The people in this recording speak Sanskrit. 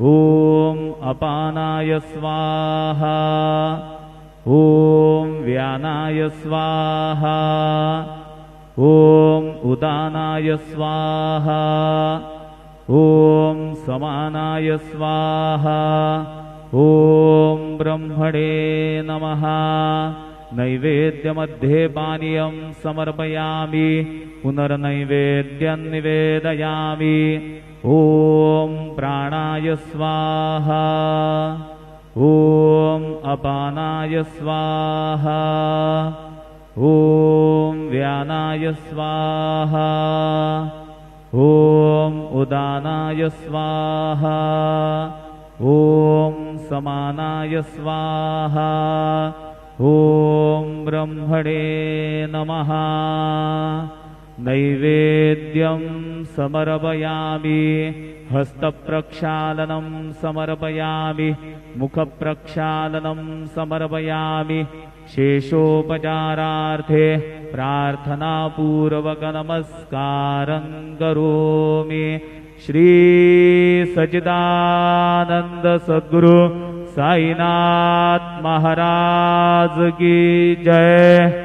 ॐ अपानाय स्वाहा ॐ व्यानाय स्वाहा ॐ उदानाय स्वाहा ॐ समानाय स्वाहा ॐ ब्रह्मणे नमः। नैवेद्यमध्ये पानीयं समर्पयामि पुनर्नैवेद्यं निवेदयामि। ॐ प्राणाय स्वाहा ॐ अपानाय स्वाहा ॐ व्यानाय स्वाहा ॐ उदानाय स्वाहा ॐ समानाय स्वाहा ॐ ब्रह्मणे नमः। नैवेद्यं समर्पयामि हस्तप्रक्षालनं समर्पयामि मुखप्रक्षालनं समर्पयामि। शेषोपचारार्थे प्रार्थनापूर्वक नमस्कारं करोमि। श्री सच्चिदानंद सद्गुरु साईनाथ महाराज की जय।